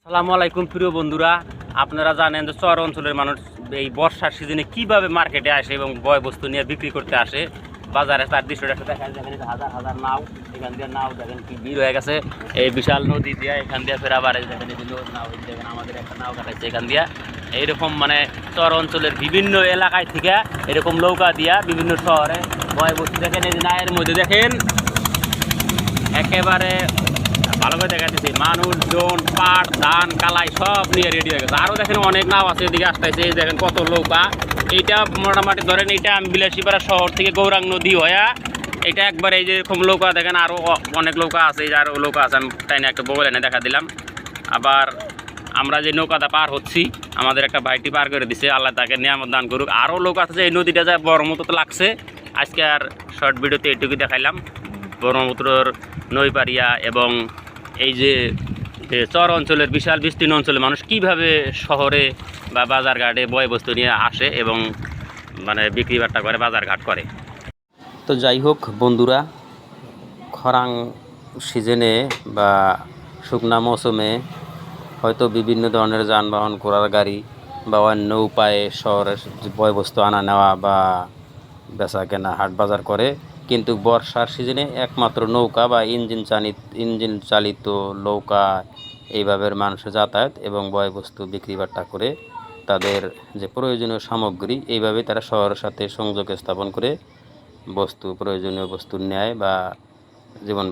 আসসালামু আলাইকুম প্রিয় বন্ধুরা, আপনারা জানেন যে চর অঞ্চলের মানুষ এই বর্ষার সিজনে কিভাবে মার্কেটে আসে এবং বয়বস্তু নিয়ে বিক্রি করতে আসে। বাজারে তার দৃশ্যটা দেখেন, যেখানে হাজার হাজার নাও, এখান দিয়ে নাও দেখেন কি ভিড় হয়ে গেছে এই বিশাল নদী দিয়ে। এখান দিয়ে ফের আবার দেখেন এই নাও, দেখেন আমাদের একটা নাও কাটাচ্ছে এখান দিয়ে। এইরকম মানে চর অঞ্চলের বিভিন্ন এলাকায় থেকে এরকম নৌকা দিয়া বিভিন্ন শহরে বয়বস্তু দেখেন। এই নায়ের মধ্যে দেখেন একেবারে ভালো করে দেখা যাচ্ছে মানুষজন, পাট, ধান, কালাই সব নিয়ে রেডি হয়ে গেছে। আরও দেখেন অনেক নাও আছে এদিকে আসতেছে, এই দেখেন কত নৌকা। এইটা মোটামুটি ধরেন এইটা আমি বিলাসীপাড়া শহর থেকে গৌরাঙ্গ নদী হয়ে এটা একবার এই যে এরকম নৌকা দেখেন, আরও অনেক নৌকা আছে, এই যে আরও নৌকা আছে, আমি তাই না একটা বগল এনে দেখা দিলাম। আবার আমরা যে নৌকাটা পার হচ্ছি, আমাদের একটা ভাইটি পার করে দিছে, আল্লাহ তাকে নিয়ামত দান করুক। আরও লোক আছে, এই নদীটা যা বড় মতো তো লাগছে। আজকে আর শর্ট ভিডিওতে এইটুকু দেখাইলাম ব্রহ্মপুত্রর নৈপারিয়া এবং এই যে চর অঞ্চলের বিশাল বিস্তীর্ণ অঞ্চলের মানুষ কিভাবে শহরে বা বাজারঘাটে বয়বস্তু নিয়ে আসে এবং মানে বিক্রি বাট্টা করে, বাজারঘাট করে। তো যাই হোক বন্ধুরা, খরাং সিজনে বা শুকনা মৌসুমে হয়তো বিভিন্ন ধরনের যানবাহন, ঘোড়ার গাড়ি বা অন্য উপায়ে শহরের বয়বস্তু আনা নেওয়া বা বেচা কেনা, হাট বাজার করে। কিন্তু বর্ষার সিজনে একমাত্র নৌকা বা ইঞ্জিন চালিত নৌকা এইভাবে মানুষের যাতায়াত এবং বয়বস্তু বিক্রি বাট্টা করে তাদের যে প্রয়োজনীয় সামগ্রী এইভাবে তারা শহরের সাথে সংযোগ স্থাপন করে প্রয়োজনীয় বস্তু নেয় বা জীবন